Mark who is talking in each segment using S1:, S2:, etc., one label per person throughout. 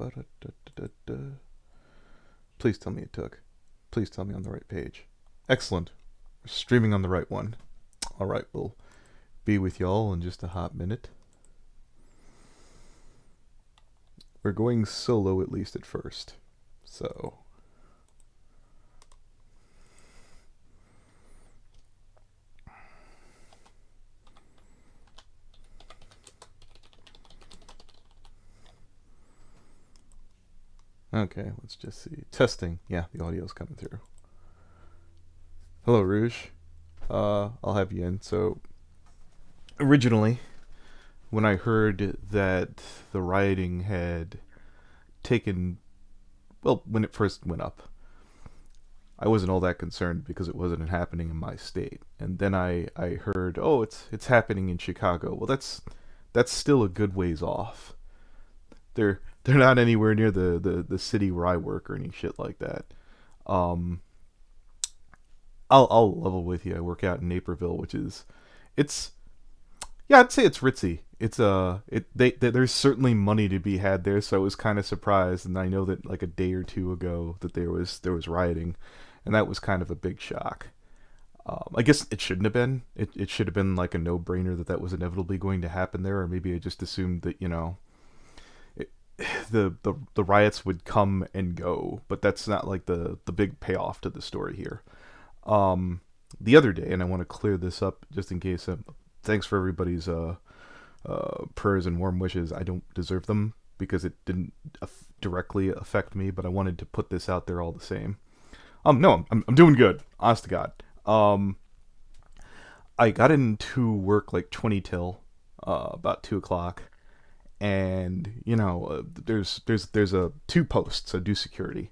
S1: Ba-da-da-da-da. Please tell me it took. Please tell me on the right page. Excellent. We're streaming on the right one. Alright, we'll be with y'all in just a hot minute. We're going solo at least at first. So... Okay, let's just see. Testing. Yeah, the audio's coming through. Hello, Rouge. I'll have you in. So, originally, when I heard that the rioting had taken... Well, when it first went up, I wasn't all that concerned because it wasn't happening in my state. And then I heard, oh, it's happening in Chicago. Well, that's still a good ways off. They're not anywhere near the city where I work or any shit like that. I'll level with you. I work out in Naperville, which is, yeah, I'd say it's ritzy. There's certainly money to be had there, so I was kind of surprised. And I know that like a day or two ago that there was rioting, and that was kind of a big shock. I guess it shouldn't have been. It should have been like a no-brainer that was inevitably going to happen there, or maybe I just assumed that the riots would come and go, but that's not like the big payoff to the story here. The other day, and I want to clear this up just in case. Thanks for everybody's prayers and warm wishes. I don't deserve them because it didn't directly affect me, but I wanted to put this out there all the same. No, I'm doing good. Honest to God. I got into work like 20 till about 2 o'clock. And there's two posts that do security.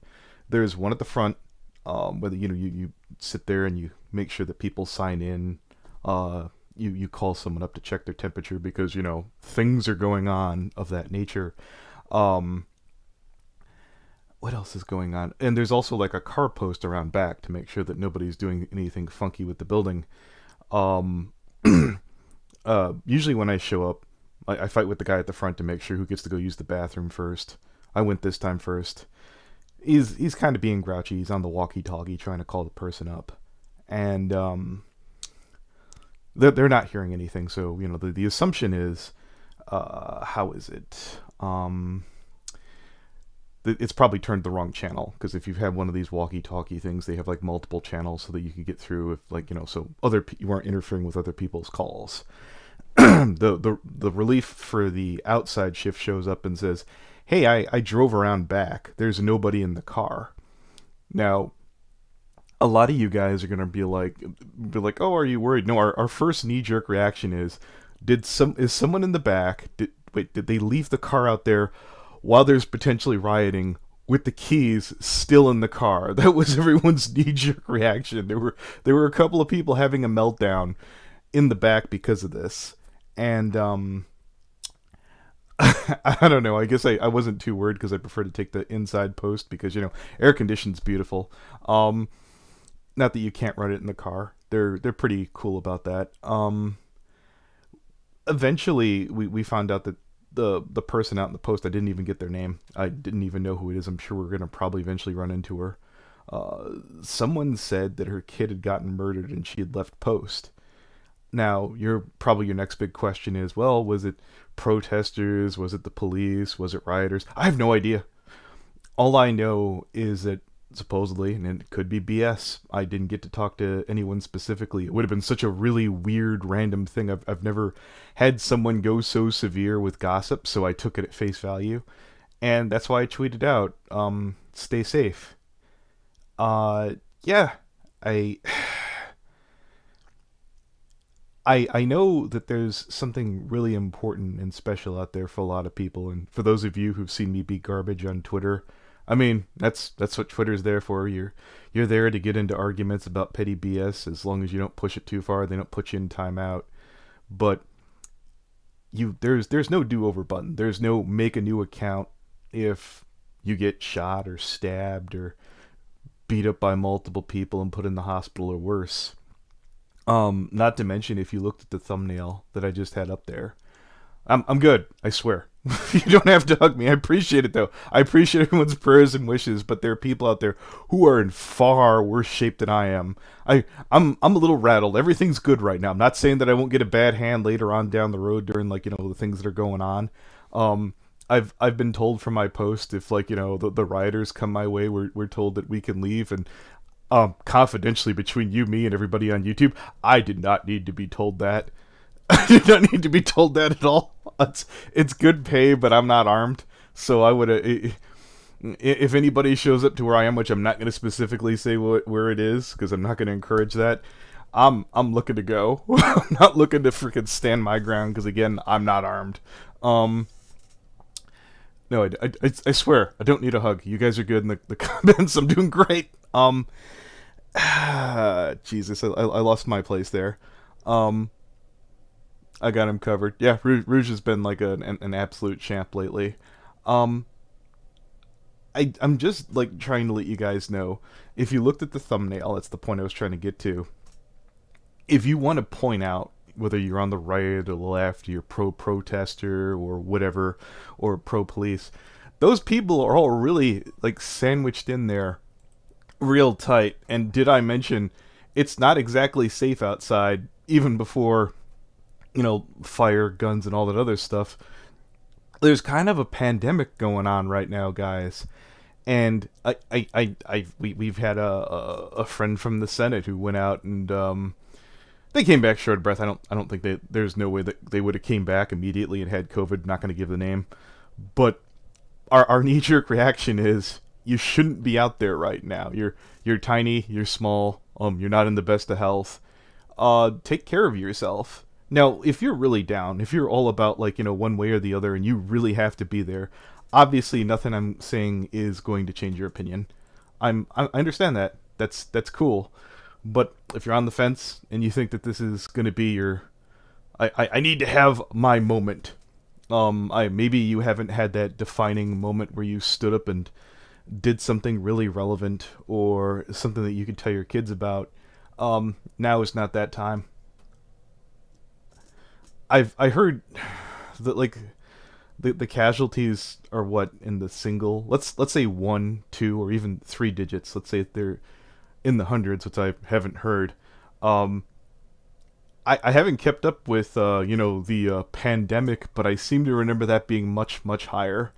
S1: There's one at the front, where you sit there and you make sure that people sign in. You call someone up to check their temperature because things are going on of that nature. What else is going on? And there's also like a car post around back to make sure that nobody's doing anything funky with the building. Usually when I show up, I fight with the guy at the front to make sure who gets to go use the bathroom first. I went this time first. He's kind of being grouchy. He's on the walkie-talkie trying to call the person up. And they're not hearing anything. So, the assumption is, how is it? It's probably turned the wrong channel. Because if you've had one of these walkie-talkie things, they have like multiple channels so that you can get through if so you aren't interfering with other people's calls. The relief for the outside shift shows up and says, hey, I drove around back. There's nobody in the car. Now, a lot of you guys are going to be like, oh, are you worried? No, our first knee-jerk reaction is someone in the back? Did they leave the car out there while there's potentially rioting with the keys still in the car? That was everyone's knee-jerk reaction. There were a couple of people having a meltdown in the back because of this. And, I don't know, I guess I wasn't too worried because I prefer to take the inside post because, air conditioning's beautiful. Not that you can't run it in the car. They're pretty cool about that. Eventually, we found out that the person out in the post, I didn't even get their name. I didn't even know who it is. I'm sure we're going to probably eventually run into her. Someone said that her kid had gotten murdered and she had left post. Now, your next big question is, well, was it protesters? Was it the police? Was it rioters? I have no idea. All I know is that supposedly, and it could be BS, I didn't get to talk to anyone specifically. It would have been such a really weird, random thing. I've never had someone go so severe with gossip, so I took it at face value. And that's why I tweeted out, stay safe. Yeah, I know that there's something really important and special out there for a lot of people, and for those of you who've seen me be garbage on Twitter, I mean, that's what Twitter's there for. You're there to get into arguments about petty BS as long as you don't push it too far. They don't put you in timeout. But there's no do-over button. There's no make a new account if you get shot or stabbed or beat up by multiple people and put in the hospital or worse. Not to mention, if you looked at the thumbnail that I just had up there, I'm good. I swear. You don't have to hug me. I appreciate it though. I appreciate everyone's prayers and wishes, but there are people out there who are in far worse shape than I am. I'm a little rattled. Everything's good right now. I'm not saying that I won't get a bad hand later on down the road during like, the things that are going on. I've been told from my post, if like, the rioters come my way, we're told that we can leave. And confidentially, between you, me, and everybody on YouTube, I did not need to be told that. I did not need to be told that at all. It's good pay, but I'm not armed, so I would. If anybody shows up to where I am, which I'm not going to specifically say where it is, because I'm not going to encourage that. I'm looking to go. I'm not looking to freaking stand my ground, because again, I'm not armed. No, I swear, I don't need a hug. You guys are good in the comments. I'm doing great. Jesus, I lost my place there. I got him covered. Yeah, Rouge has been like an absolute champ lately. I'm just like trying to let you guys know. If you looked at the thumbnail, that's the point I was trying to get to. If you want to point out whether you're on the right or the left, you're pro-protester or whatever, or pro-police, those people are all really like sandwiched in there real tight. And did I mention it's not exactly safe outside even before fire, guns, and all that other stuff. There's kind of a pandemic going on right now, guys. And we've had a friend from the Senate who went out and they came back short of breath. I don't think there's no way that they would have came back immediately and had COVID. Not going to give the name, but our knee-jerk reaction is you shouldn't be out there right now. You're tiny, you're small, you're not in the best of health. Take care of yourself. Now, if you're really down, if you're all about like, one way or the other and you really have to be there, obviously nothing I'm saying is going to change your opinion. I understand that. That's cool. But if you're on the fence and you think that this is going to be your I need to have my moment. Maybe you haven't had that defining moment where you stood up and did something really relevant or something that you could tell your kids about. Now is not that time. I heard that like the casualties are what in the single, let's say 1, 2, or even 3 digits. Let's say they're in the hundreds, which I haven't heard. I haven't kept up with the pandemic, but I seem to remember that being much higher.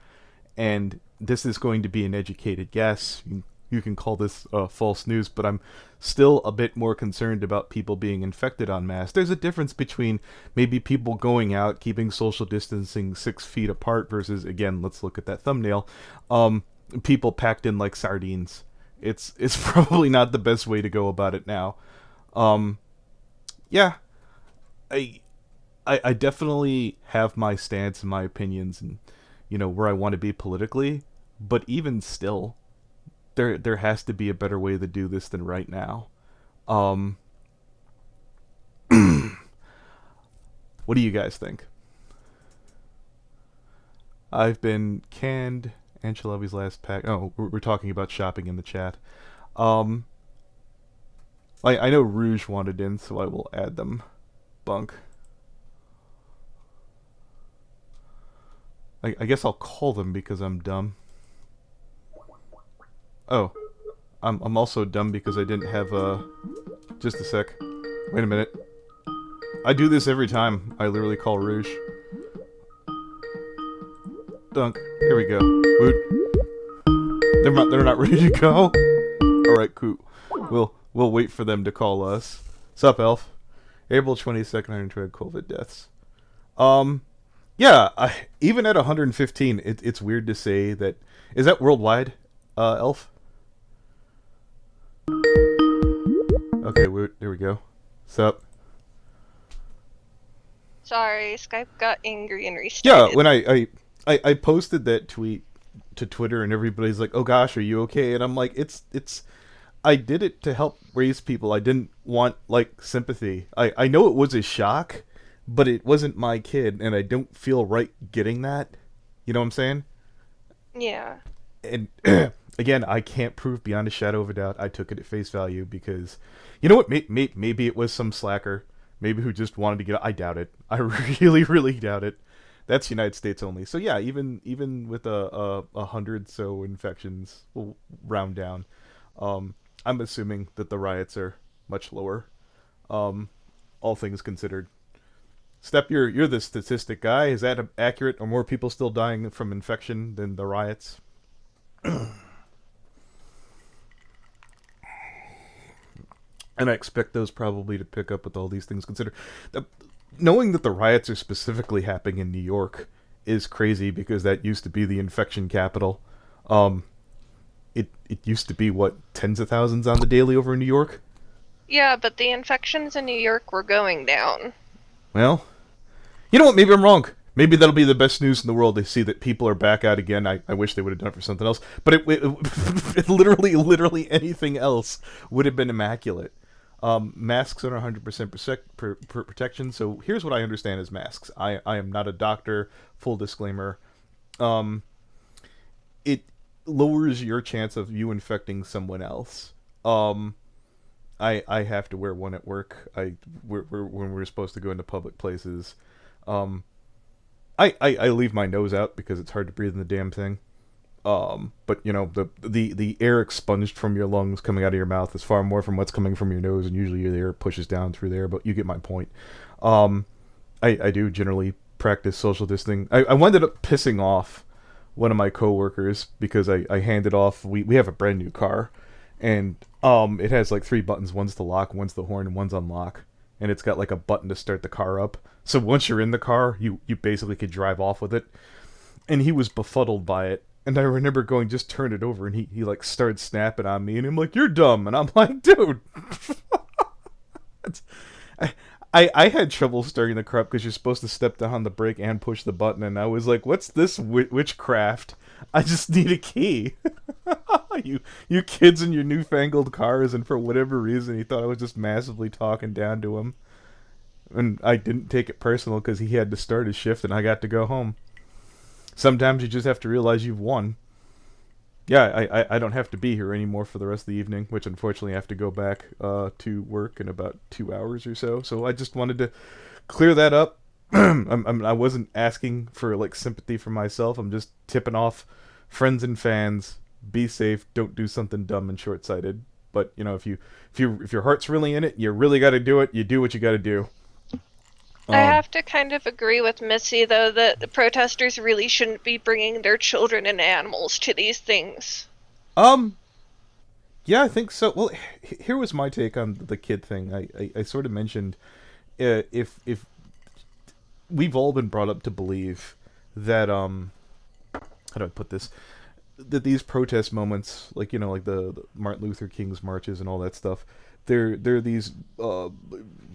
S1: And this is going to be an educated guess. You can call this false news, but I'm still a bit more concerned about people being infected en masse. There's a difference between maybe people going out, keeping social distancing 6 feet apart versus, again, let's look at that thumbnail, people packed in like sardines. It's probably not the best way to go about it now. Yeah, I definitely have my stance and my opinions and where I want to be politically, but even still, there has to be a better way to do this than right now. What do you guys think? I've been canned. Ancelovi's last pack. Oh, we're talking about shopping in the chat. I know Rouge wanted in, so I will add them. Bunk. I guess I'll call them because I'm dumb. Oh, I'm also dumb because I didn't have a... Just a sec. Wait a minute. I do this every time I literally call Rouge. Dunk. Here we go. Woot. They're not ready to go? Alright, cool. We'll wait for them to call us. Sup, Elf? April 22nd, 112 COVID deaths. Yeah, even at 115, it's weird to say that... Is that worldwide, Elf? Okay, there we go. Sup?
S2: Sorry, Skype got angry and restarted.
S1: Yeah, when I posted that tweet to Twitter and everybody's like, "Oh gosh, are you okay?" And I'm like, it's I did it to help raise people. I didn't want like sympathy. I know it was a shock, but it wasn't my kid, and I don't feel right getting that. You know what I'm saying?
S2: Yeah.
S1: And again, I can't prove beyond a shadow of a doubt I took it at face value because, you know what, maybe it was some slacker, maybe who just wanted to get... I doubt it. I really, really doubt it. That's United States only. So yeah, even with a hundred so infections, we'll round down. Um, I'm assuming that the riots are much lower. Um, all things considered. Step, you're the statistic guy. Is that accurate? Are more people still dying from infection than the riots? And I expect those probably to pick up with all these things considered. The, knowing that the riots are specifically happening in New York is crazy because that used to be the infection capital. Um, it used to be what, tens of thousands on the daily over in New York.
S2: Yeah, but the infections in New York were going down.
S1: Well, you know what? Maybe I'm wrong. Maybe that'll be the best news in the world. They see that people are back out again. I wish they would have done it for something else. But it literally anything else would have been immaculate. Masks are 100% protection. So here's what I understand as masks. I am not a doctor. Full disclaimer. Um, it lowers your chance of you infecting someone else. Um, I have to wear one at work. When we're supposed to go into public places. Um, I leave my nose out because it's hard to breathe in the damn thing. But you know the air expunged from your lungs coming out of your mouth is far more from what's coming from your nose, and usually the air pushes down through there. But you get my point. Um, I do generally practice social distancing. I ended up pissing off one of my coworkers because I handed off. We have a brand new car, and it has like three buttons. One's the lock, one's the horn, and one's unlock. And it's got like a button to start the car up. So once you're in the car, you basically could drive off with it. And he was befuddled by it. And I remember going, just turn it over. And he like started snapping on me. And I'm like, you're dumb. And I'm like, dude. I, I had trouble starting the car up because you're supposed to step down on the brake and push the button. And I was like, what's this witchcraft? I just need a key. You kids in your newfangled cars. And for whatever reason, he thought I was just massively talking down to him. And I didn't take it personal because he had to start his shift and I got to go home. Sometimes you just have to realize you've won. Yeah, I don't have to be here anymore for the rest of the evening, which unfortunately I have to go back to work in about 2 hours or so. So I just wanted to clear that up. I wasn't asking for like sympathy for myself. I'm just tipping off friends and fans. Be safe. Don't do something dumb and short-sighted. But you know, if your heart's really in it, you really got to do it. You do what you got to do.
S2: I have to kind of agree with Missy, though, that the protesters really shouldn't be bringing their children and animals to these things.
S1: Um, yeah, I think so. Well, here was my take on the kid thing. I sort of mentioned if we've all been brought up to believe that how do I put this? That these protest moments, like you know, like the Martin Luther King's marches and all that stuff, they're these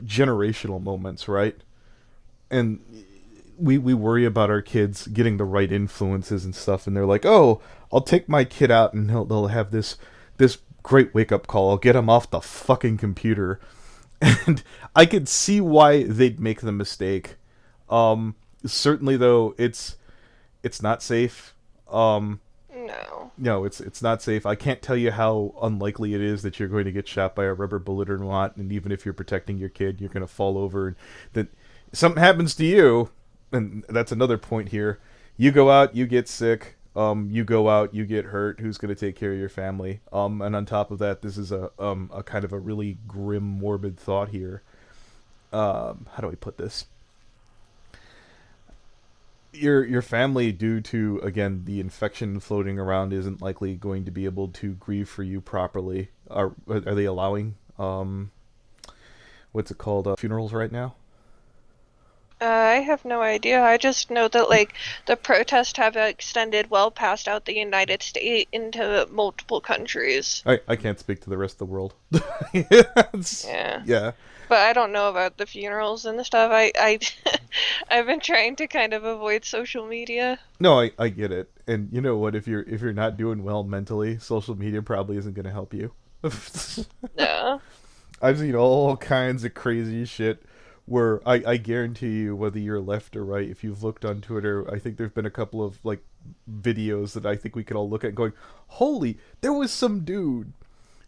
S1: generational moments, right? And we worry about our kids getting the right influences and stuff, and they're like, oh, I'll take my kid out and they'll have this great wake up call. I'll get him off the fucking computer, and I could see why they'd make the mistake. Certainly though, it's not safe.
S2: No.
S1: No, it's not safe. I can't tell you how unlikely it is that you're going to get shot by a rubber bullet or not, and even if you're protecting your kid, you're going to fall over and that something happens to you, and that's another point here. You go out, you get sick. You go out, you get hurt. Who's going to take care of your family? And on top of that, this is a kind of a really grim, morbid thought here. How do I put this? Your family, due to again the infection floating around, isn't likely going to be able to grieve for you properly. Are they allowing what's it called, funerals right now?
S2: I have no idea. I just know that, like, the protests have extended well past out the United States into multiple countries.
S1: I can't speak to the rest of the world.
S2: Yeah.
S1: Yeah.
S2: But I don't know about the funerals and the stuff. I've been trying to kind of avoid social media.
S1: No, I get it. And you know what? If you're not doing well mentally, social media probably isn't going to help you.
S2: Yeah.
S1: I've seen all kinds of crazy shit where I guarantee you, whether you're left or right, if you've looked on Twitter, I think there've been a couple of like videos that I think we could all look at going, holy, there was some dude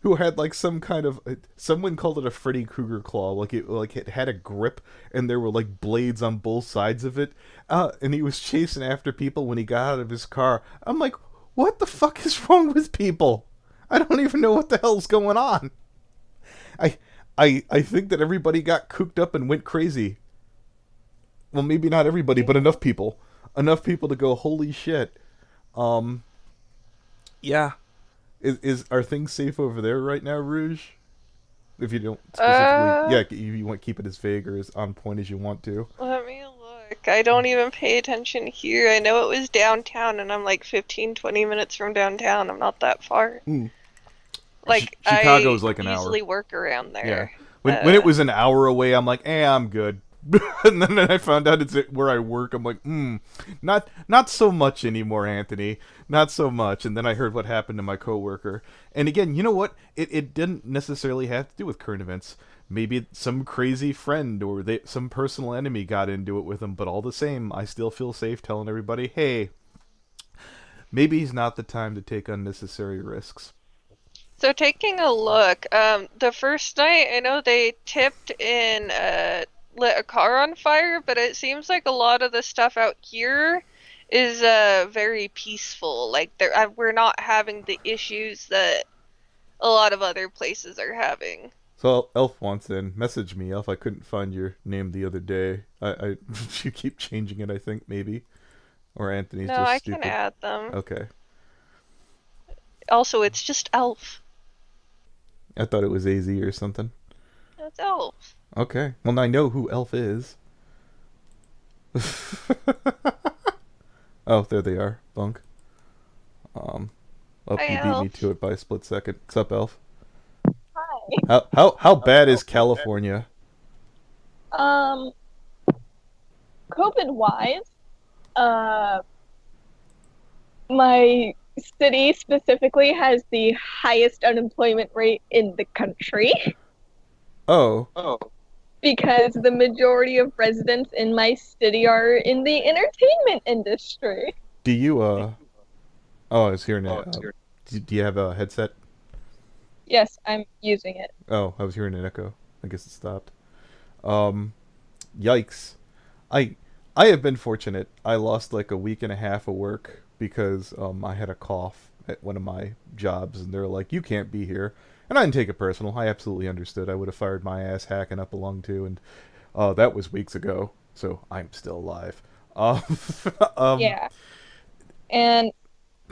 S1: who had like some kind of someone called it a Freddy Krueger claw, it had a grip and there were like blades on both sides of it, and he was chasing after people when he got out of his car. I'm like, what the fuck is wrong with people? I don't even know what the hell's going on. I I think that everybody got cooped up and went crazy. Well, maybe not everybody, but enough people. Enough people to go, holy shit. Yeah. Are things safe over there right now, Rouge? If you don't specifically, yeah, you want to keep it as vague or as on point as you want to.
S2: Let me look. I don't even pay attention here. I know it was downtown, and I'm like 15, 20 minutes from downtown. I'm not that far.
S1: Mm.
S2: Like,
S1: Chicago's like an hour.
S2: I usually work around there.
S1: Yeah. When it was an hour away, I'm like, I'm good. And then I found out it's where I work. I'm like, not so much anymore, Anthony. Not so much. And then I heard what happened to my coworker. And again, you know what? It didn't necessarily have to do with current events. Maybe some crazy friend or some personal enemy got into it with him. But all the same, I still feel safe telling everybody, hey, maybe he's not the time to take unnecessary risks.
S2: So taking a look, the first night, I know they tipped in lit a car on fire, but it seems like a lot of the stuff out here is very peaceful. Like we're not having the issues that a lot of other places are having.
S1: So Elf wants in. Message me, Elf. I couldn't find your name the other day. I you keep changing it, I think, maybe. Or Anthony's just stupid.
S2: No, I can add them.
S1: Okay.
S2: Also, it's just Elf.
S1: I thought it was AZ or something.
S2: It's Elf.
S1: Okay. Well, now I know who Elf is. Oh, there they are. Bunk. Oh,
S2: Hi,
S1: you beat me to it by a split second. What's up, Elf?
S3: Hi.
S1: How bad is California?
S3: COVID-wise, my city specifically has the highest unemployment rate in the country.
S1: Oh.
S3: Because the majority of residents in my city are in the entertainment industry.
S1: Do you, Oh, I was hearing it. Do you have a headset?
S3: Yes, I'm using it.
S1: Oh, I was hearing an echo. I guess it stopped. Yikes. I have been fortunate. I lost like a week and a half of work because I had a cough at one of my jobs, and they were like, you can't be here. And I didn't take it personal. I absolutely understood. I would have fired my ass hacking up a lung too, and that was weeks ago, so I'm still alive.
S3: Yeah. And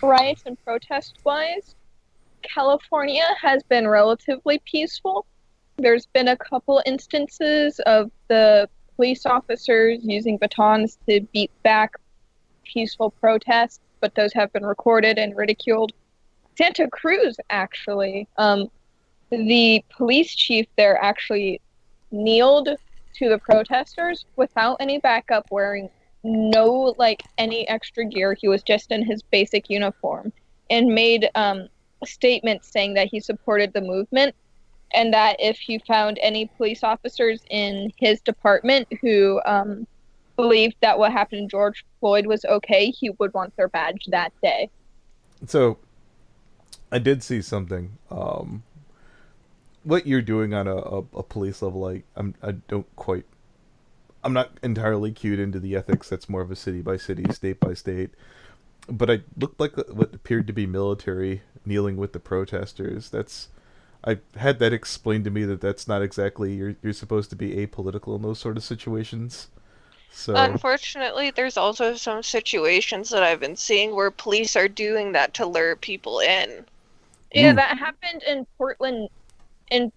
S3: riots and protest-wise, California has been relatively peaceful. There's been a couple instances of the police officers using batons to beat back peaceful protests, but those have been recorded and ridiculed. Santa Cruz, actually, the police chief there actually kneeled to the protesters without any backup, wearing no, any extra gear. He was just in his basic uniform and made a statement saying that he supported the movement and that if he found any police officers in his department who believed that what happened to George Floyd was okay, he would want their badge that day.
S1: So, I did see something. What you're doing on a police level, I'm not entirely cued into the ethics. That's more of a city by city, state by state. But I looked like what appeared to be military kneeling with the protesters. I had that explained to me that's not exactly you're supposed to be apolitical in those sort of situations. So
S2: unfortunately, there's also some situations that I've been seeing where police are doing that to lure people in.
S3: Yeah, that happened in Portland. That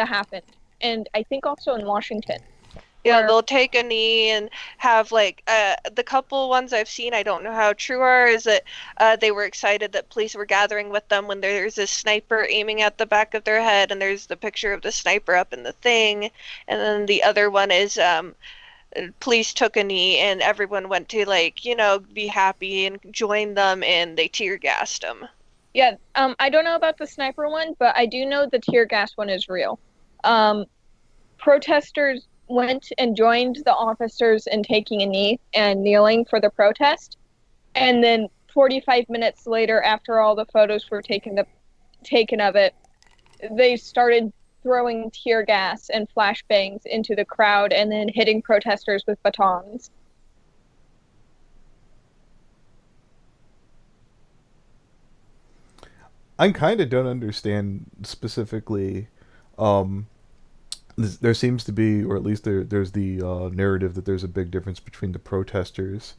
S3: happened, and I think also in Washington.
S2: Yeah, they'll take a knee and have the couple ones I've seen, I don't know how true are, is that they were excited that police were gathering with them when there's a sniper aiming at the back of their head and there's the picture of the sniper up in the thing. And then the other one is police took a knee and everyone went to be happy and join them and they tear gassed them.
S3: Yeah, I don't know about the sniper one, but I do know the tear gas one is real. Protesters went and joined the officers in taking a knee and kneeling for the protest. And then 45 minutes later, after all the photos were taken, the taken of it, they started throwing tear gas and flashbangs into the crowd and then hitting protesters with batons.
S1: I kind of don't understand specifically. Um, there seems to be, or at least there's the narrative that there's a big difference between the protesters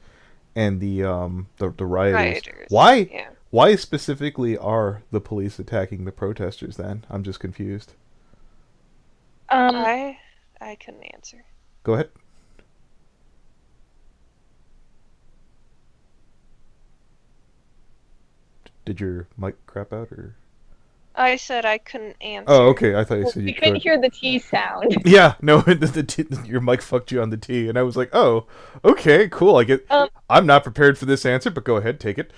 S1: and the rioters.
S2: Rioters.
S1: Why?
S2: Yeah.
S1: Why specifically are the police attacking the protesters? Then I'm just confused.
S2: I couldn't answer.
S1: Go ahead. Did your mic crap out or?
S2: I said I couldn't answer.
S1: Oh, okay. I thought you said you
S3: You couldn't
S1: could.
S3: hear the T sound.
S1: Yeah, no, your mic fucked you on the T, and I was like, oh, okay, cool. I get. I'm not prepared for this answer, but go ahead, take it.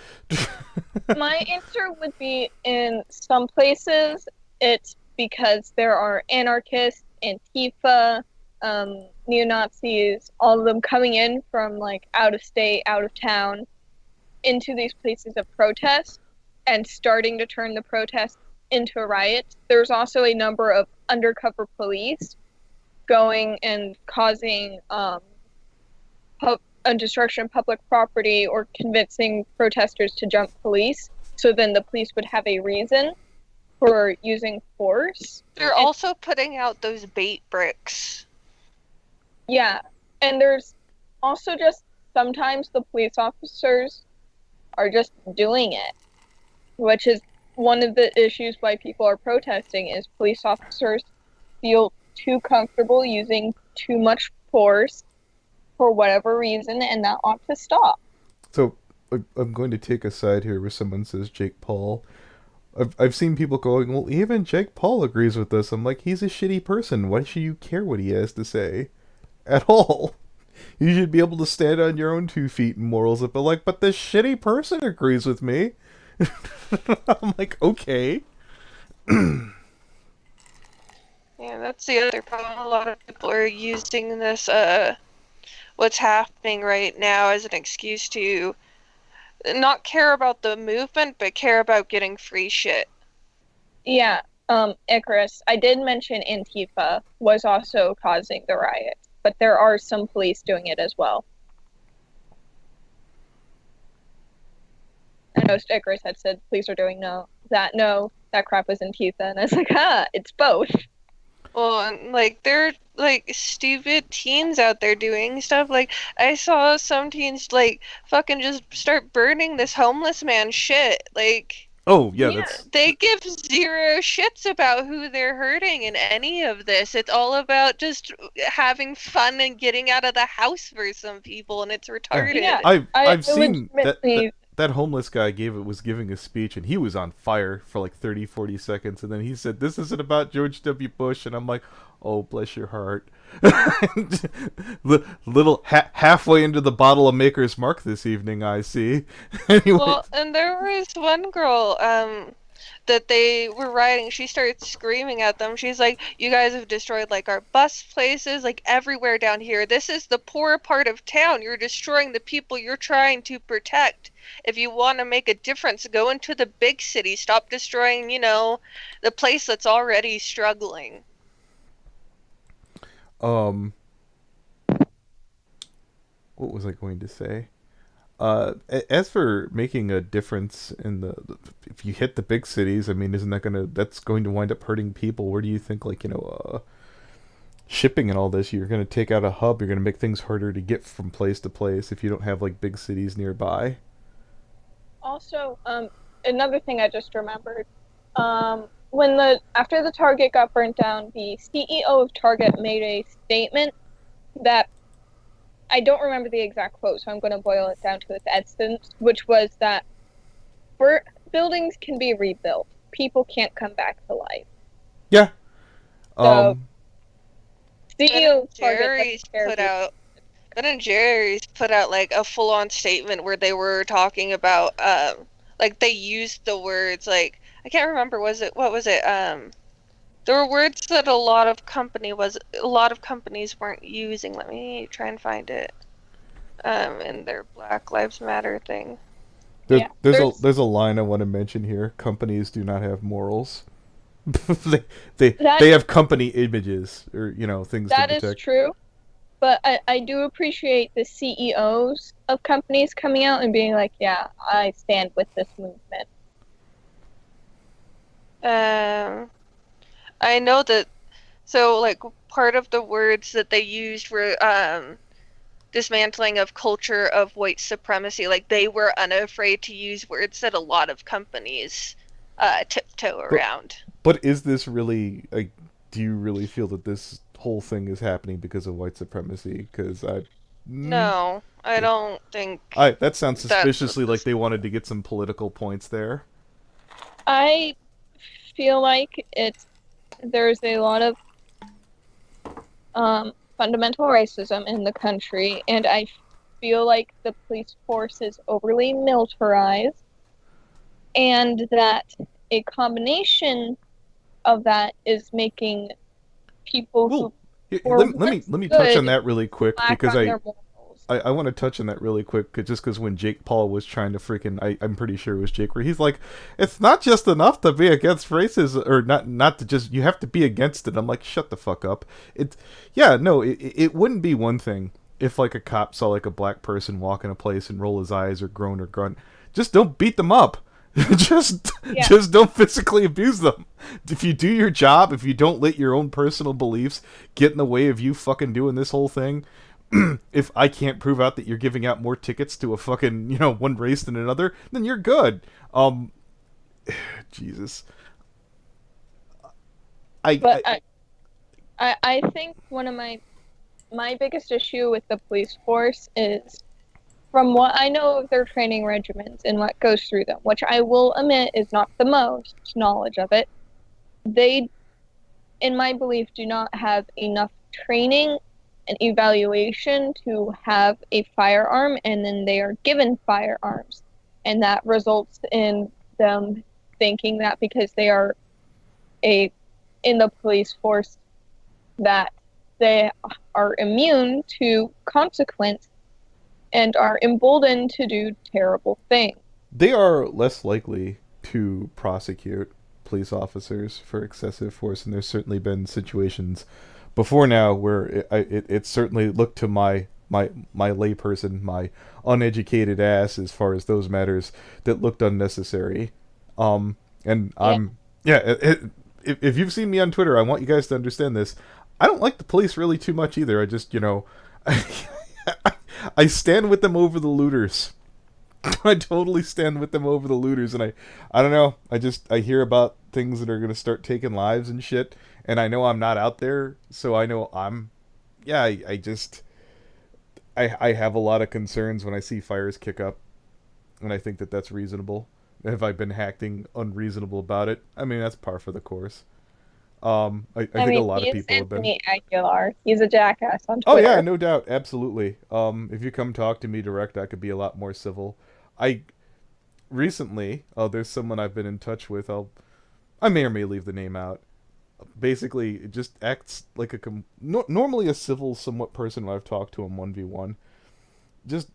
S3: My answer would be in some places it's because there are anarchists, Antifa, neo-Nazis, all of them coming in from like out of state, out of town, into these places of protest and starting to turn the protest into a riot. There's also a number of undercover police going and causing destruction of public property or convincing protesters to jump police. So then the police would have a reason for using force.
S2: They're also putting out those bait bricks.
S3: Yeah, and there's also just sometimes the police officers are just doing it, which is one of the issues why people are protesting is police officers feel too comfortable using too much force for whatever reason, and that ought to stop.
S1: So I'm going to take a side here where someone says Jake Paul. I've seen people going, well, even Jake Paul agrees with this. I'm like, he's a shitty person. Why should you care what he has to say at all? You should be able to stand on your own 2 feet in morals. But like, but this shitty person agrees with me. I'm like, okay.
S2: Yeah, that's the other problem. A lot of people are using this, what's happening right now as an excuse to not care about the movement, but care about getting free shit.
S3: Yeah, Icarus, I did mention Antifa was also causing the riot, but there are some police doing it as well. I know Icarus had said police are doing that crap was Antifa, and I was like, it's both.
S2: Well, and, like, they're, like, stupid teens out there doing stuff. Like, I saw some teens, like, fucking just start burning this homeless man shit. Like,
S1: oh, yeah.
S2: They give zero shits about who they're hurting in any of this. It's all about just having fun and getting out of the house for some people, and it's retarded.
S1: Yeah, I've seen that homeless guy was giving a speech, and he was on fire for like 30-40 seconds, and then he said, this isn't about George W. Bush, and I'm like, oh, bless your heart. Little halfway into the bottle of Maker's Mark this evening, I see. Anyway.
S2: Well, and there was one girl that they were riding. She started screaming at them. She's like, you guys have destroyed like our bus places, like everywhere down here. This is the poor part of town. You're destroying the people you're trying to protect. If you want to make a difference, go into the big city. Stop destroying, the place that's already struggling.
S1: What was I going to say? As for making a difference in if you hit the big cities, I mean, that's going to wind up hurting people? Where do you think, like, shipping and all this, you're going to take out a hub, you're going to make things harder to get from place to place if you don't have, like, big cities nearby?
S3: Also, another thing I just remembered, after the Target got burnt down, the CEO of Target made a statement that I don't remember the exact quote, so I'm going to boil it down to its essence, which was that buildings can be rebuilt. People can't come back to life.
S1: Yeah.
S3: So,
S2: CEO of Target Ben and Jerry's put out like a full-on statement where they were talking about like they used the words like I can't remember what was it there were words that a lot of companies weren't using. Let me try and find it in their Black Lives Matter thing.
S3: Yeah,
S1: there's a line I want to mention here. Companies do not have morals. They have company images, or things to
S3: that is
S1: protect.
S3: true. But I do appreciate the CEOs of companies coming out and being like, yeah, I stand with this movement.
S2: I know that. So, like, part of the words that they used were dismantling of culture of white supremacy. Like, they were unafraid to use words that a lot of companies tiptoe around.
S1: But is this really, like, do you really feel that this whole thing is happening because of white supremacy? Because
S2: No, I don't think
S1: that sounds
S2: that's
S1: suspiciously like they wanted to get some political points there.
S3: I feel like there's a lot of fundamental racism in the country, and I feel like the police force is overly militarized, and that a combination of that is making people
S1: let me touch on that really quick, because I want to touch on that really quick, just because when Jake Paul was trying to I'm pretty sure it was Jake, where he's like, it's not just enough to be against racism, or not to just, you have to be against it. I'm like, shut the fuck up. It wouldn't be one thing if, like, a cop saw, like, a black person walk in a place and roll his eyes or groan or grunt. Just don't beat them up. just don't physically abuse them. If you do your job, if you don't let your own personal beliefs get in the way of you fucking doing this whole thing, if I can't prove out that you're giving out more tickets to a fucking, one race than another, then you're good. Jesus.
S3: I think one of my biggest issue with the police force is, from what I know of their training regimens and what goes through them, which I will admit is not the most knowledge of it, they, in my belief, do not have enough training and evaluation to have a firearm, and then they are given firearms. And that results in them thinking that because they are in the police force, that they are immune to consequence and are emboldened to do terrible things.
S1: They are less likely to prosecute police officers for excessive force, and there's certainly been situations before now where it certainly looked to my layperson, my uneducated ass, as far as those matters, that looked unnecessary. And I'm if you've seen me on Twitter, I want you guys to understand this. I don't like the police really too much either. I just, I stand with them over the looters. I totally stand with them over the looters, and I don't know. I hear about things that are going to start taking lives and shit, and I know I'm not out there, so I know I have a lot of concerns when I see fires kick up, and I think that that's reasonable. Have I been acting unreasonable about it? I mean, that's par for the course. I think a lot of people have been.
S3: Anthony Aguilar. He's a jackass on Twitter.
S1: Oh yeah, no doubt, absolutely. If you come talk to me direct, I could be a lot more civil. Recently, there's someone I've been in touch with. I may or may leave the name out. Basically, it just acts like normally a civil, somewhat person when I've talked to him 1v1. Just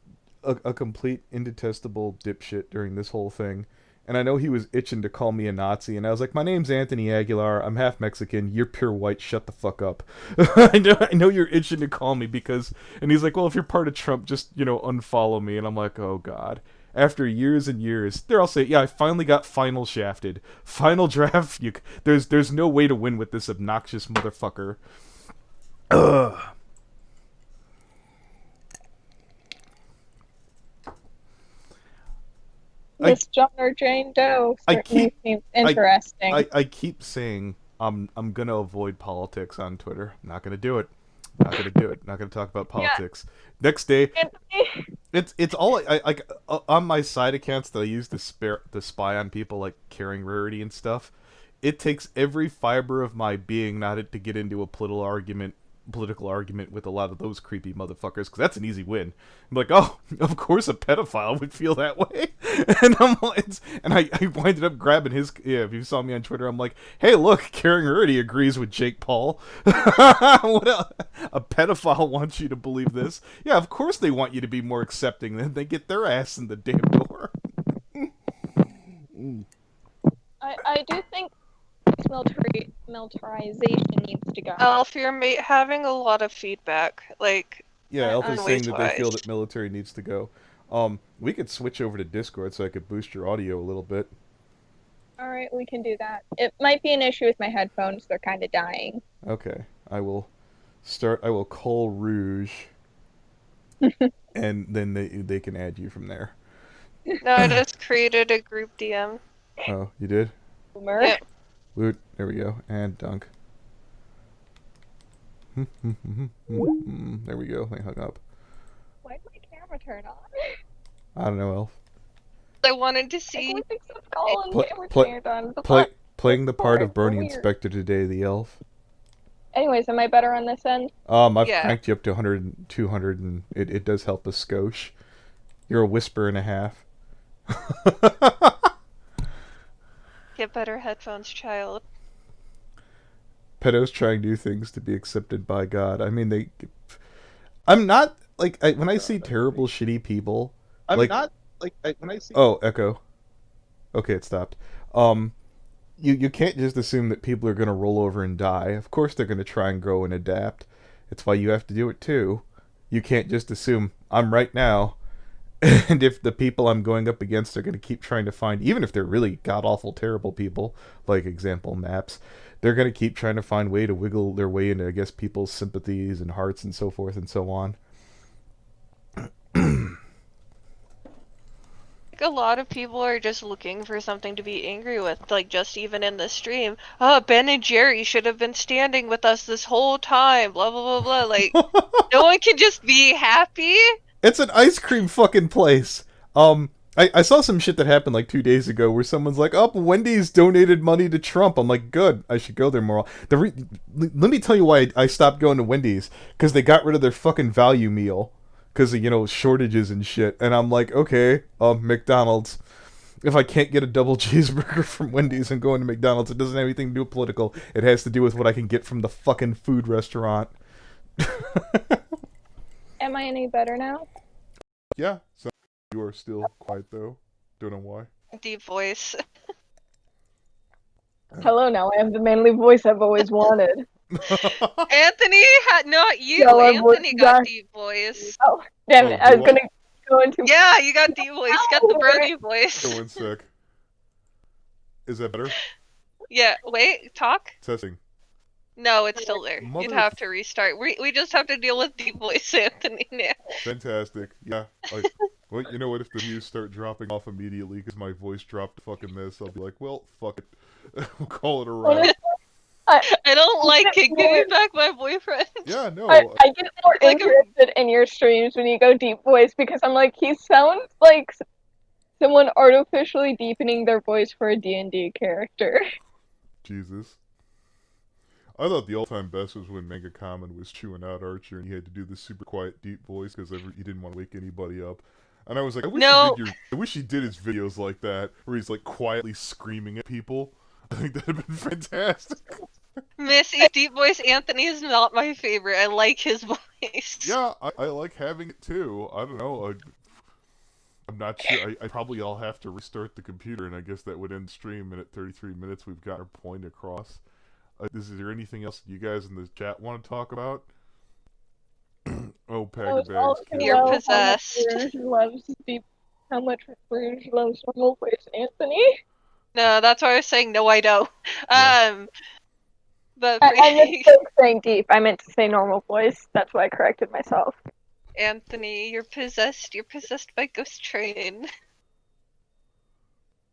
S1: a complete indetestable dipshit during this whole thing. And I know he was itching to call me a Nazi, and I was like, my name's Anthony Aguilar, I'm half Mexican, you're pure white, shut the fuck up. I know you're itching to call me because... And he's like, well, if you're part of Trump, just, unfollow me. And I'm like, oh god. After years and years, there I'll say, yeah, I finally got final shafted. Final draft, there's no way to win with this obnoxious motherfucker. Ugh.
S3: This John or Jane Doe certainly seems interesting.
S1: I keep saying I'm gonna avoid politics on Twitter. Not gonna do it. Not gonna do it. Not gonna talk about politics. Yeah. Next day, it's all I on my side accounts that I use to spy on people, like Caring Rarity and stuff. It takes every fiber of my being not to get into a political argument with a lot of those creepy motherfuckers, because that's an easy win. I'm like, oh, of course a pedophile would feel that way. And I winded up grabbing his, if you saw me on Twitter, I'm like, hey, look, Caring Rarity agrees with Jake Paul. What a pedophile wants you to believe this. Yeah, of course they want you to be more accepting, than they get their ass in the damn door.
S3: I do think militarization needs to go.
S2: Elf, you're having a lot of feedback, like,
S1: Yeah, Elf is saying that they feel
S2: noise-wise.
S1: that military needs to go. We could switch over to Discord so I could boost your audio a little bit.
S3: Alright, we can do that. It might be an issue with my headphones, they're kind of dying.
S1: Okay, I will call Rouge, and then they can add you from there.
S2: No, I just created a group DM.
S1: Oh, you did?
S3: Boomer.
S2: Yep.
S1: Woot, there we go, and Dunk. There we go, they hung up.
S3: Why'd my camera turn on?
S1: I don't know, Elf.
S2: I wanted to see.
S1: Playing the part of Brony Inspector today, the Elf.
S3: Anyways, am I better on this end?
S1: I've
S2: Yeah.
S1: cranked you up to 100 and 200, and it does help a skosh. You're a whisper and a half.
S2: Get better headphones, child.
S1: Pedos trying new things to be accepted by God. I mean, I'm not, like, when I see terrible, shitty people... when I see... Oh, echo. Okay, it stopped. You can't just assume that people are going to roll over and die. Of course they're going to try and grow and adapt. It's why you have to do it too. You can't just assume, I'm right now, and if the people I'm going up against are going to keep trying to find, even if they're really god-awful terrible people, like example maps, they're going to keep trying to find way to wiggle their way into, I guess, people's sympathies and hearts and so forth and so on.
S2: A lot of people are just looking for something to be angry with, like just even in the stream. Oh, Ben and Jerry should have been standing with us this whole time, blah blah blah blah. Like, no one can just be happy.
S1: It's an ice cream fucking place. I saw some shit that happened like 2 days ago where someone's like, oh, Wendy's donated money to Trump. I'm like, good, I should go there more. Let me tell you why I stopped going to Wendy's. Because they got rid of their fucking value meal. Because of, shortages and shit. And I'm like, okay, McDonald's. If I can't get a double cheeseburger from Wendy's and going to McDonald's, it doesn't have anything to do with political. It has to do with what I can get from the fucking food restaurant.
S3: Am I any better now?
S1: Yeah, so you are still quiet though. Don't know why.
S2: Deep voice.
S3: Hello, now I have the manly voice I've always wanted.
S2: Anthony not you.
S3: No,
S2: Anthony got deep voice.
S3: Oh, damn it! I was gonna go into.
S2: Yeah, you got deep voice. You got the brony voice.
S1: So 1 sec. Is that better?
S2: Yeah. Wait. Talk.
S1: Testing.
S2: No, it's still there. You'd have to restart. We just have to deal with deep voice Anthony now.
S1: Fantastic. Yeah. Well, you know what? If the views start dropping off immediately because my voice dropped to fucking this, I'll be like, well, fuck it. We'll call it a wrap.
S2: I don't like it. Give me back my boyfriend.
S1: Yeah, no.
S3: I get more interested in your streams when you go deep voice because I'm like, he sounds like someone artificially deepening their voice for a D&D character.
S1: Jesus. I thought the all-time best was when Mega Common was chewing out Archer and he had to do the super quiet deep voice because he didn't want to wake anybody up. And I was like, I wish he did his videos like that, where he's like quietly screaming at people. I think that'd have been fantastic.
S2: Missy, deep voice Anthony is not my favorite. I like his voice.
S1: Yeah, I like having it too. I don't know. I'm not sure. I'll have to restart the computer, and I guess that would end stream. And at 33 minutes, we've got our point across. Is there anything else you guys in the chat want to talk about? Oh, Pagger Bags.
S2: You're possessed.
S3: How much Rouge loves normal voice Anthony?
S2: No, that's why I was saying no, I don't.
S3: Yeah.
S2: But
S3: I meant to say deep. I meant to say normal voice. That's why I corrected myself.
S2: Anthony, you're possessed. You're possessed by Ghost Train.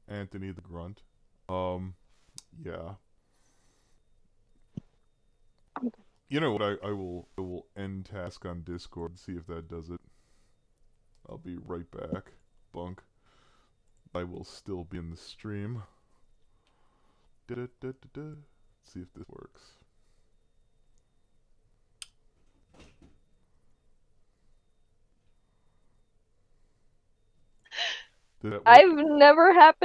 S1: Anthony the Grunt. Yeah. You know what? I will end task on Discord and see if that does it. I'll be right back. Bunk. I will still be in the stream. See if this works.
S3: I've never had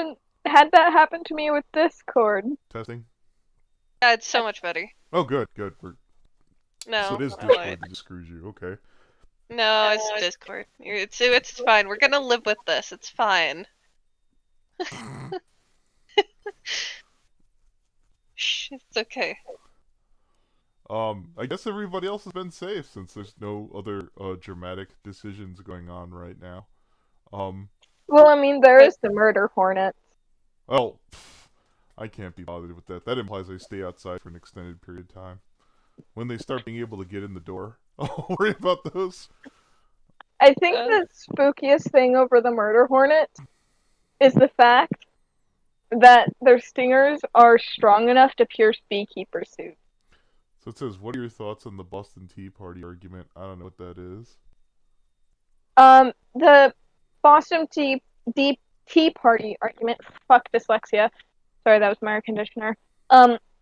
S3: that happen to me with Discord.
S1: Testing?
S2: Yeah, it's so much better.
S1: Oh, good.
S2: No.
S1: So it is Discord that just screws you. Okay.
S2: No, it's Discord. It's fine. We're gonna live with this. It's fine. It's okay.
S1: I guess everybody else has been safe since there's no other dramatic decisions going on right now.
S3: Well, I mean, there is the murder hornet.
S1: Well, I can't be bothered with that. That implies I stay outside for an extended period of time. When they start being able to get in the door, I'll worry about those.
S3: I think the spookiest thing over the murder hornet is the fact that their stingers are strong enough to pierce beekeeper suits.
S1: So it says, what are your thoughts on the Boston Tea Party argument? I don't know what that is.
S3: The Boston Tea Party argument, fuck dyslexia, sorry, that was my air conditioner,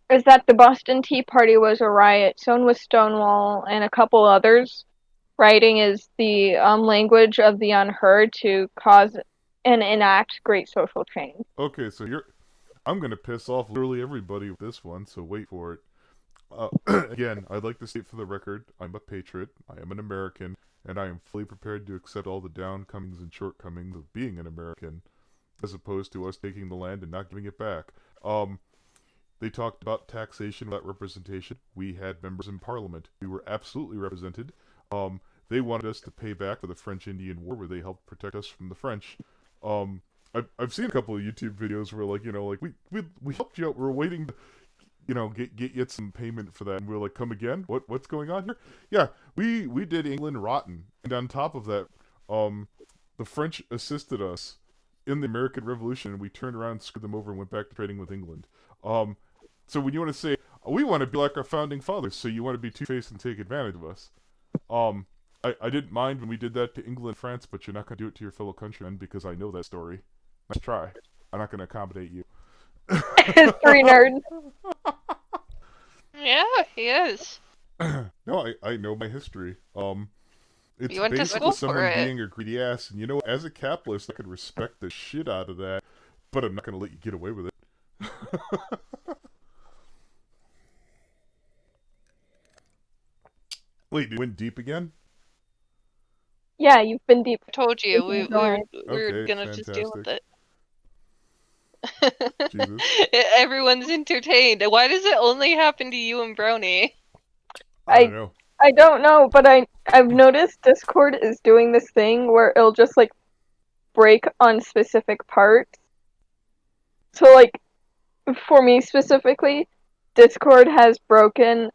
S3: is that the Boston Tea Party was a riot. So was Stonewall and a couple others. Writing is the language of the unheard to cause and enact great social change.
S1: Okay, so I'm gonna piss off literally everybody with this one, so wait for it. Again, I'd like to state for the record, I'm a patriot, I am an American, and I am fully prepared to accept all the downcomings and shortcomings of being an American, as opposed to us taking the land and not giving it back. They talked about taxation without representation. We had members in Parliament. We were absolutely represented. They wanted us to pay back for the French-Indian War, where they helped protect us from the French. I've seen a couple of YouTube videos where, like, we helped you out. We're waiting to, get you some payment for that. And we're like, come again? What's going on here? Yeah, we did England rotten. And on top of that, the French assisted us in the American Revolution, and we turned around, screwed them over, and went back to trading with England. So when you want to say, we want to be like our founding fathers, so you want to be two-faced and take advantage of us. I didn't mind when we did that to England and France, but you're not going to do it to your fellow countrymen because I know that story. Nice try. I'm not going to accommodate you.
S3: History nerd.
S2: Yeah, he is.
S1: No, I know my history. It's
S2: You went to
S1: basically
S2: school for
S1: someone
S2: it.
S1: being a greedy ass, and as a capitalist, I could respect the shit out of that, but I'm not going to let you get away with it. Wait, you went deep again?
S3: Yeah, you've been deep.
S2: I told you, we were
S1: Okay,
S2: gonna just deal with it.
S1: Jesus.
S2: Everyone's entertained. Why does it only happen to you and Brony?
S1: I don't know.
S3: I don't know, but I've noticed Discord is doing this thing where it'll just, like, break on specific parts. So, like, for me specifically, Discord has broken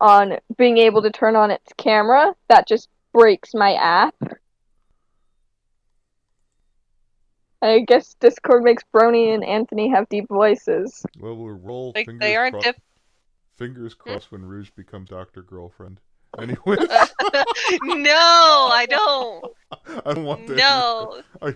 S3: on being able to turn on its camera. That just breaks my app. I guess Discord makes Brony and Anthony have deep voices.
S1: Well, we're all
S2: Like, they aren't
S1: fingers crossed when Rouge becomes Dr. Girlfriend. Anyways.
S2: No, I don't.
S1: I don't want that.
S2: No.
S1: I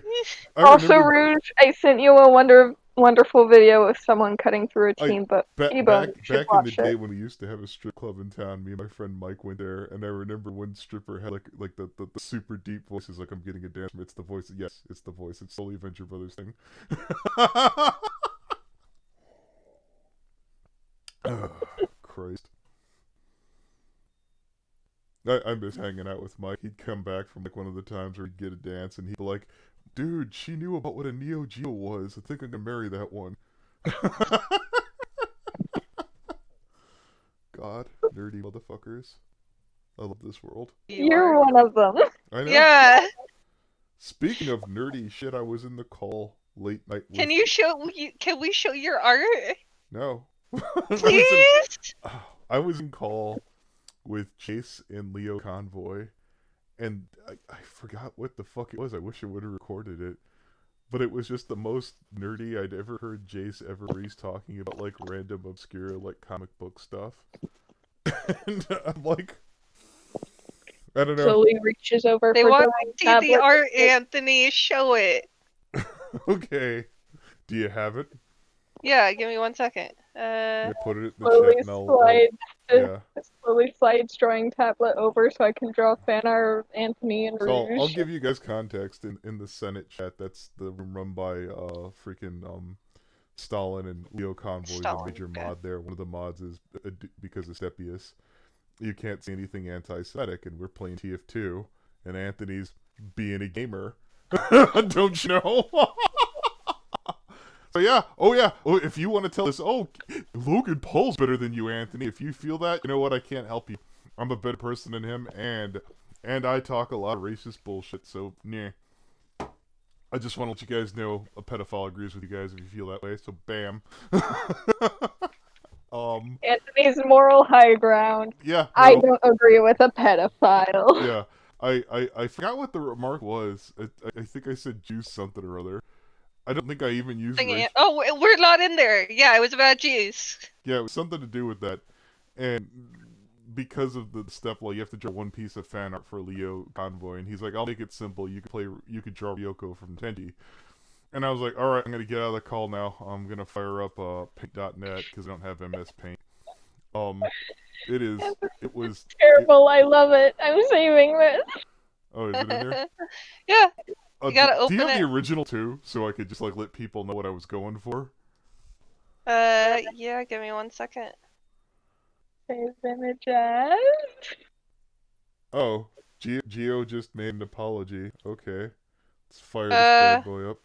S3: Also,
S1: remember,
S3: Rouge, I sent you a wonderful video of someone cutting through a team, but
S1: back in the day when we used to have a strip club in town, me and my friend Mike went there, and I remember one stripper had like the super deep voices, like, I'm getting a dance from it's the voice. Yes, it's the voice. It's solely Venture Brothers thing. Oh, Christ. I miss hanging out with Mike. He'd come back from, like, one of the times where he'd get a dance, and he'd be like, dude, she knew about what a Neo Geo was. I think I'm gonna marry that one. God, nerdy motherfuckers. I love this world.
S3: You're one of them.
S1: I know.
S2: Yeah.
S1: Speaking of nerdy shit, I was in the call late night.
S2: Can we show your art?
S1: No.
S2: Please?
S1: I was in call with Chase and Leo Convoy, and I forgot what the fuck it was. I wish I would have recorded it. But it was just the most nerdy I'd ever heard Jace ever Reese talking about, like, random, obscure, like, comic book stuff. And I'm like, I don't know.
S3: So he reaches over
S2: They
S3: for
S2: want
S3: the
S2: to see
S3: tablet.
S2: the art, Anthony. Show it.
S1: Okay. Do you have it?
S2: Yeah, give me 1 second.
S1: Yeah, put it in the
S3: Slowly
S1: chat and I'll
S3: slowly slides drawing tablet over so I can draw fan art of Anthony and
S1: So
S3: Rouge.
S1: I'll give you guys context in the Senate chat. That's the room run by freaking Stalin and Leo Convoy, the major mod there. One of the mods is because of Stepius. You can't see anything anti-Semitic, and we're playing TF2, and Anthony's being a gamer. Don't you know? So
S4: oh yeah, oh, if you want to tell us, oh, Logan Paul's better than you, Anthony, if you feel that, you know what, I can't help you. I'm a better person than him, and I talk a lot of racist bullshit, so, yeah. I just want to let you guys know a pedophile agrees with you guys if you feel that way, so bam.
S3: Anthony's moral high ground.
S4: Yeah. No,
S3: I don't agree with a pedophile.
S4: Yeah. I forgot what the remark was. I think I said juice something or other. I don't think I even used
S2: Oh, we're not in there. Yeah, it was about juice.
S4: Yeah, it was something to do with that. And because of the step, well, you have to draw one piece of fan art for Leo Convoy, and he's like, I'll make it simple. You could draw Ryoko from Tenji. And I was like, alright, I'm gonna get out of the call now. I'm gonna fire up paint.net because I don't have MS Paint. It was
S3: terrible. I love it. I'm saving this.
S4: Oh, is it in there?
S2: Yeah. You gotta open
S4: do you have
S2: it.
S4: the original too, so I could just like let people know what I was going for?
S2: Yeah, give me 1 second.
S3: Save images.
S4: Oh, Geo just made an apology. Okay. Let's fire this bad boy up.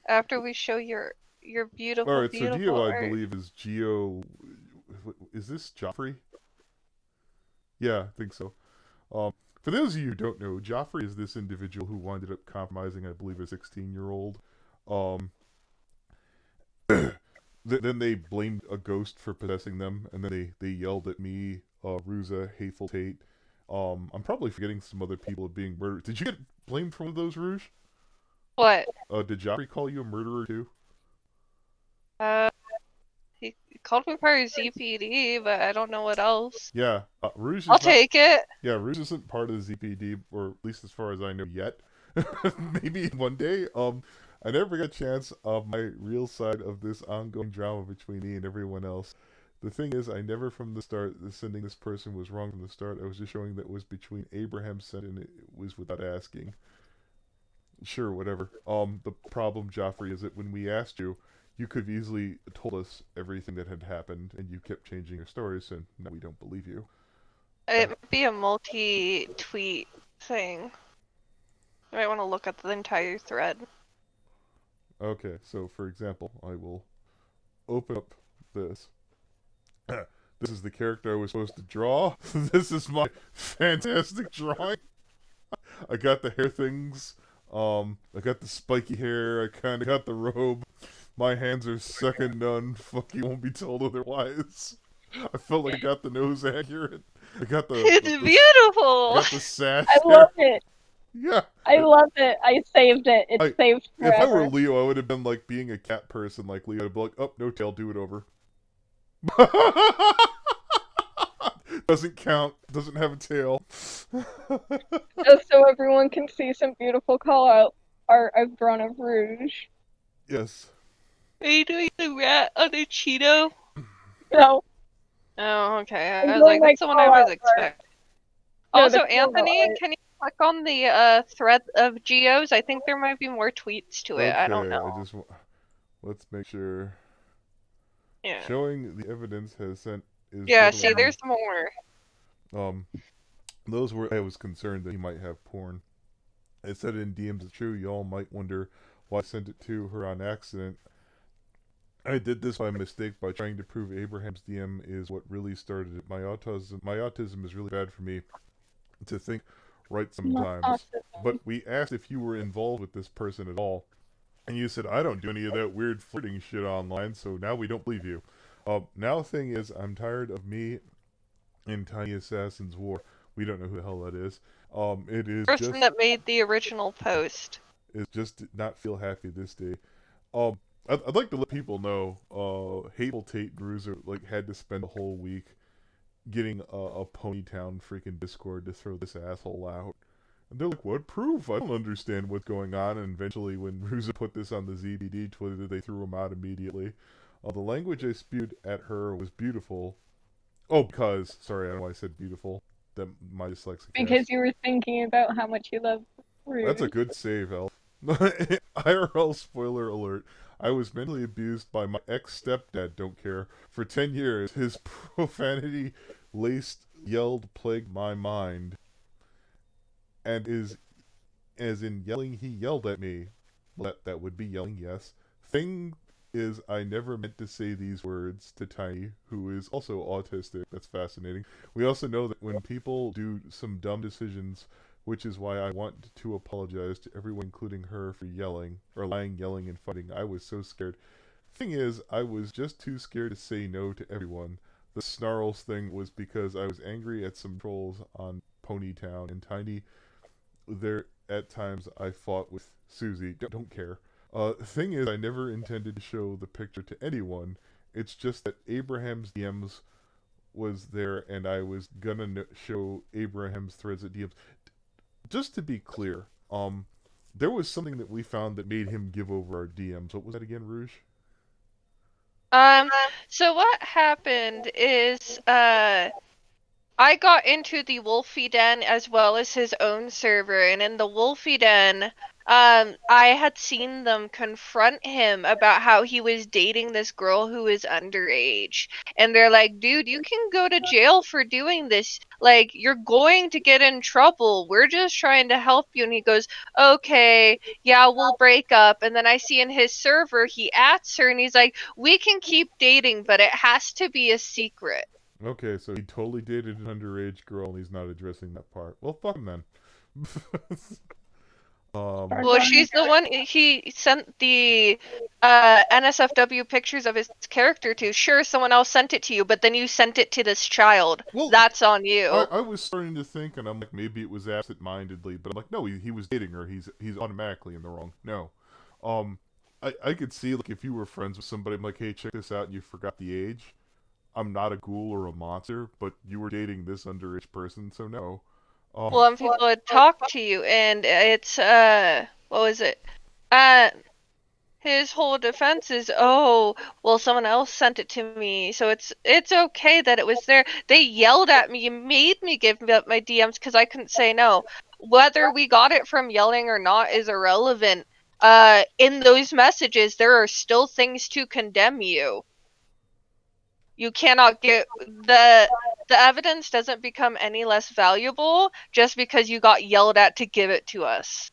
S2: After we show your beautiful,
S4: Alright,
S2: beautiful
S4: so Geo,
S2: art.
S4: I believe, is Geo... Is this Geoffrey? Yeah, I think so. For those of you who don't know, Geoffrey is this individual who wound up compromising, I believe, a 16-year-old. Then they blamed a ghost for possessing them, and then they yelled at me, Ruza, Hateful Tate. I'm probably forgetting some other people being murdered. Did you get blamed for one of those, Rouge?
S2: What?
S4: Did Geoffrey call you a murderer too?
S2: He called me part of ZPD, but I don't know what else.
S4: Yeah, Rouge is
S2: I'll take it.
S4: Yeah, Rouge isn't part of the ZPD, or at least as far as I know yet. Maybe one day. I never got a chance of my real side of this ongoing drama between me and everyone else. The thing is, I never from the start, sending this person was wrong from the start. I was just showing that it was between Abraham sent and it was without asking. Sure, whatever. The problem, Geoffrey, is that when we asked you, you could have easily told us everything that had happened, and you kept changing your stories, and now we don't believe you.
S2: It might be a multi-tweet thing. You might want to look at the entire thread.
S4: Okay, so for example, I will open up this. This is the character I was supposed to draw. This is my fantastic drawing. I got the hair things. I got the spiky hair. I kind of got the robe. My hands are second none. Fuck, you won't be told otherwise. I felt like I got the nose accurate. I got the.
S2: It's beautiful.
S4: I got the sash.
S3: I love it.
S4: Yeah.
S3: I love it. I saved it. It's saved forever.
S4: If I were Leo, I would have been like being a cat person like Leo. I'd be like, oh, no tail, do it over. Doesn't count. Doesn't have a tail.
S3: Just so everyone can see some beautiful call-out art I've drawn of Rouge.
S4: Yes.
S2: Are you doing the rat on a Cheeto?
S3: No.
S2: Oh, okay.
S3: I'm
S2: I was
S3: doing
S2: like, that's the one I
S3: call-out
S2: was expecting.
S3: No,
S2: Also,
S3: the call-out
S2: Anthony,
S3: art.
S2: can you click on the thread of Geo's? I think there might be more tweets to it.
S4: Okay,
S2: I don't know.
S4: Let's make sure.
S2: Yeah.
S4: Showing the evidence has sent is.
S2: Yeah. See, there's more.
S4: Those were I was concerned that he might have porn. It said in DMs, it's true. Y'all might wonder why I sent it to her on accident. I did this by mistake by trying to prove Abraham's DM is what really started it. My autism is really bad for me to think right sometimes. But we asked if you were involved with this person at all, and you said, I don't do any of that weird flirting shit online, so now we don't believe you. Now the thing is, I'm tired of me in Tiny Assassin's War. We don't know who the hell that is. It is
S2: The person that made the original post.
S4: Is just did not feel happy this day. I'd like to let people know, Hateful Tate and Bruiser had to spend a whole week getting a Ponytown freaking Discord to throw this asshole out. And they're like, what proof? I don't understand what's going on. And eventually when Bruiser put this on the ZBD Twitter, they threw him out immediately. The language I spewed at her was beautiful. Oh, sorry, I don't know why I said beautiful. That my dyslexic.
S3: Because you were thinking about how much you love Rouge.
S4: That's a good save, Elf. IRL spoiler alert. I was mentally abused by my ex-stepdad, don't care, for 10 years. His profanity-laced yelled plagued my mind. And as in yelling, he yelled at me. That would be yelling, yes. Thing is I never meant to say these words to Tiny, who is also autistic. That's fascinating. We also know that when people do some dumb decisions, which is why I want to apologize to everyone, including her, for yelling, or lying, yelling, and fighting. I was so scared. Thing is, I was just too scared to say no to everyone. The snarls thing was because I was angry at some trolls on Ponytown, and Tiny, there at times I fought with Susie. Don't care. Thing is, I never intended to show the picture to anyone. It's just that Abraham's DMs was there, and I was gonna show Abraham's threads at DMs. Just to be clear, there was something that we found that made him give over our DMs. What was that again, Rouge?
S2: So what happened is, I got into the Wolfie Den as well as his own server, and in the Wolfie Den, I had seen them confront him about how he was dating this girl who is underage. And they're like, dude, you can go to jail for doing this. Like, you're going to get in trouble. We're just trying to help you. And he goes, okay, yeah, we'll break up. And then I see in his server, he adds her, and he's like, we can keep dating, but it has to be a secret.
S4: Okay, so he totally dated an underage girl, and he's not addressing that part. Well, fuck him then.
S2: Well, she's the one he sent the NSFW pictures of his character to. Sure, someone else sent it to you, but then you sent it to this child. Well, that's on you.
S4: I was starting to think, and I'm like, maybe it was absent-mindedly, but I'm like, no, he was dating her. He's automatically in the wrong. No. I could see, like, if you were friends with somebody, I'm like, hey, check this out, and you forgot the age. I'm not a ghoul or a monster, but you were dating this underage person, so no.
S2: Well, people would talk to you, and it's, what was it? His whole defense is, oh, well, someone else sent it to me, so it's okay that it was there. They yelled at me and made me give up my DMs because I couldn't say no. Whether we got it from yelling or not is irrelevant. In those messages, there are still things to condemn you. You cannot get the evidence doesn't become any less valuable just because you got yelled at to give it to us.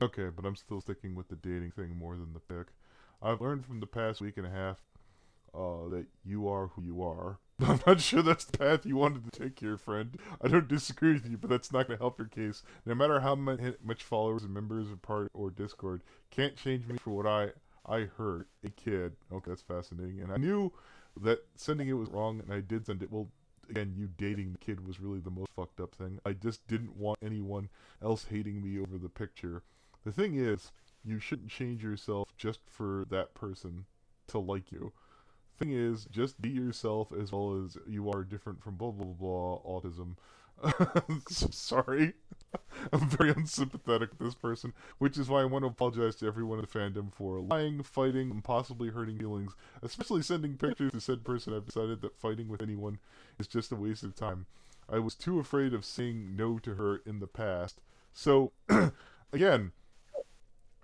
S4: Okay, but I'm still sticking with the dating thing more than the pic. I've learned from the past week and a half that you are who you are. I'm not sure that's the path you wanted to take here, friend. I don't disagree with you, but that's not going to help your case. No matter how much followers and members of Party or Discord, can't change me for what I hurt a kid. Okay, that's fascinating. And I knew that sending it was wrong, and I did send it. Well, again, you dating the kid was really the most fucked up thing. I just didn't want anyone else hating me over the picture. The thing is, you shouldn't change yourself just for that person to like you. Thing is, just be yourself as well as you are different from blah blah blah autism. Sorry. I'm very unsympathetic with this person, which is why I want to apologize to everyone in the fandom for lying, fighting, and possibly hurting feelings, especially sending pictures to said person. I've decided that fighting with anyone is just a waste of time. I was too afraid of saying no to her in the past. So, again,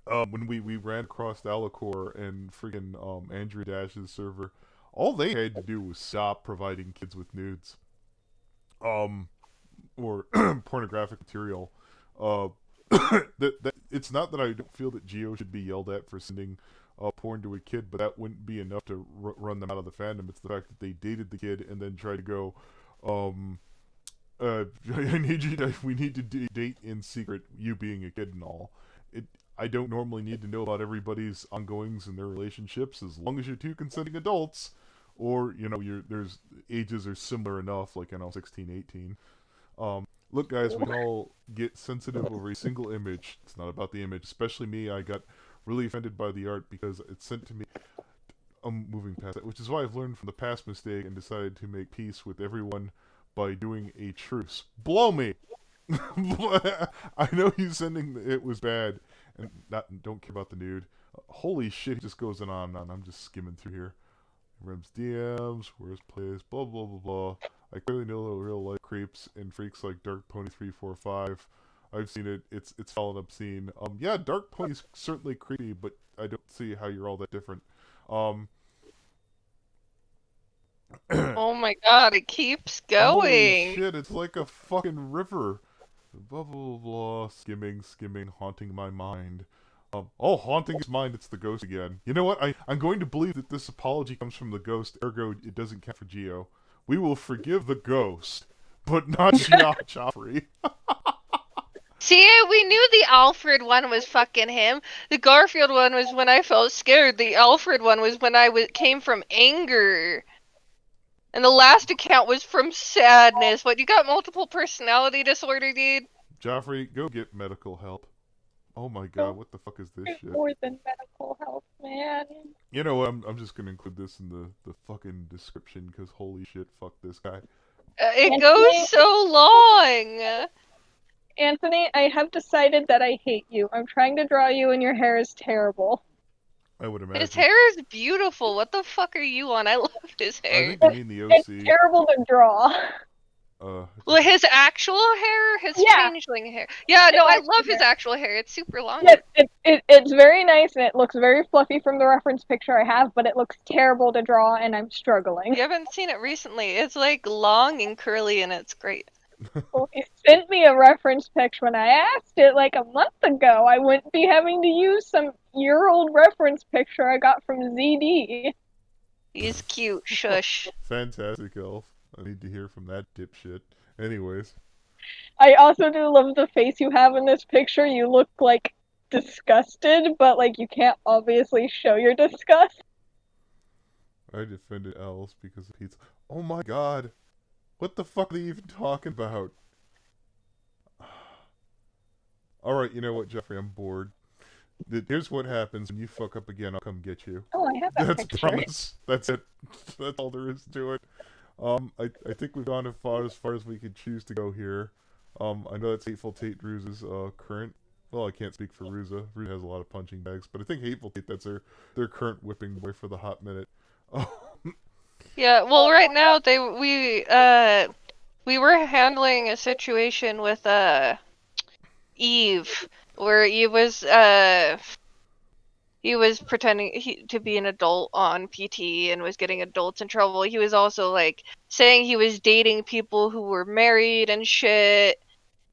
S4: when we ran across Alacor and freaking Andrew Dash's server, all they had to do was stop providing kids with nudes. Or pornographic material. That it's not that I don't feel that Geo should be yelled at for sending porn to a kid, but that wouldn't be enough to run them out of the fandom. It's the fact that they dated the kid and then tried to go, we need to date in secret, you being a kid and all. I don't normally need to know about everybody's ongoings in their relationships as long as you're two consenting adults, or, you know, there's ages are similar enough, like, 16, 18. Look, guys, we can all get sensitive over a single image. It's not about the image. Especially me, I got really offended by the art because it's sent to me. I'm moving past that, which is why I've learned from the past mistake and decided to make peace with everyone by doing a truce. Blow me! I know you sending it was bad, and don't care about the nude. Holy shit, he just goes on and on. I'm just skimming through here. Rem's DMs, where's place, blah blah blah blah. I clearly know the real life creeps and freaks like Dark Pony 345. I've seen it. It's foul and obscene. Yeah, Dark Pony's certainly creepy, but I don't see how you're all that different.
S2: Oh my god, it keeps going.
S4: Holy shit, it's like a fucking river. Blah blah blah, skimming, haunting my mind. Oh, haunting his mind, it's the ghost again. You know what? I'm going to believe that this apology comes from the ghost, ergo it doesn't count for Geo. We will forgive the ghost, but not Geoffrey.
S2: See, we knew the Alfred one was fucking him. The Garfield one was when I felt scared. The Alfred one was when I came from anger. And the last account was from sadness. What, you got multiple personality disorder, dude?
S4: Geoffrey, go get medical help. Oh my god, what the fuck is this shit?
S3: More than medical help, man.
S4: You know what? I'm just gonna include this in the fucking description because holy shit, fuck this guy.
S2: It goes so long.
S3: Anthony, I have decided that I hate you. I'm trying to draw you and your hair is terrible.
S4: I would imagine.
S2: His hair is beautiful. What the fuck are you on? I love his hair.
S4: I think you mean the OC.
S3: It's terrible to draw.
S2: Well, his actual hair, his changeling hair. Yeah, no, I love his actual hair. It's super long.
S3: Yes, it's very nice and it looks very fluffy from the reference picture I have, but it looks terrible to draw and I'm struggling.
S2: You haven't seen it recently. It's like long and curly and it's great.
S3: Well, he sent me a reference picture when I asked it like a month ago. I wouldn't be having to use some year-old reference picture I got from ZD.
S2: He's cute. Shush.
S4: Fantastic, Elf. I need to hear from that dipshit. Anyways.
S3: I also do love the face you have in this picture. You look, like, disgusted, but, like, you can't obviously show your disgust.
S4: I defended Alice because of pizza. Oh my god! What the fuck are they even talking about? Alright, you know what, Geoffrey, I'm bored. Here's what happens when you fuck up again, I'll come get you.
S3: Oh, I have that
S4: That's
S3: picture.
S4: promise. That's it. That's all there is to it. I think we've gone as far as we could choose to go here. I know that's Hateful Tate Ruse's current. Well, I can't speak for Ruza. Ruza has a lot of punching bags, but I think Hateful Tate, that's their current whipping boy for the hot minute.
S2: Yeah, well, right now we were handling a situation with Eve, where he was pretending to be an adult on PT and was getting adults in trouble. He was also, like, saying he was dating people who were married and shit,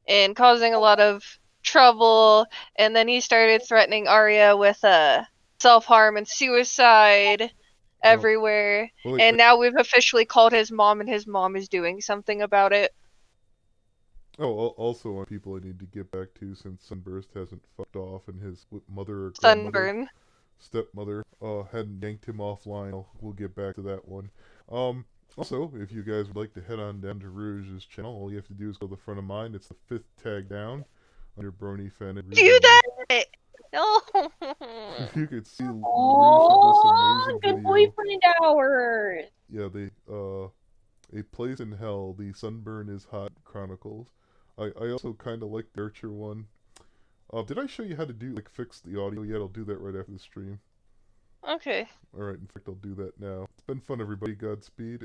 S2: and causing a lot of trouble. And then he started threatening Arya with self-harm and suicide everywhere. And now we've officially called his mom, and his mom is doing something about it.
S4: Oh, also on people I need to get back to since Sunburst hasn't fucked off and his mother or
S2: Sunburn.
S4: Stepmother hadn't yanked him offline. We'll get back to that one. Also, if you guys would like to head on down to Rouge's channel, all you have to do is go to the front of mine. It's the 5th tag down under Brony Fan.
S2: Do that! No!
S4: You could see Rouge
S3: Oh,
S4: with this
S3: good
S4: amazing video.
S3: boyfriend hours!
S4: Yeah, A Place in Hell, the Sunburn is Hot Chronicles. I also kind of like the Archer one. Did I show you how to fix the audio yet? I'll do that right after the stream.
S2: Okay.
S4: Alright, in fact, I'll do that now. It's been fun, everybody. Godspeed.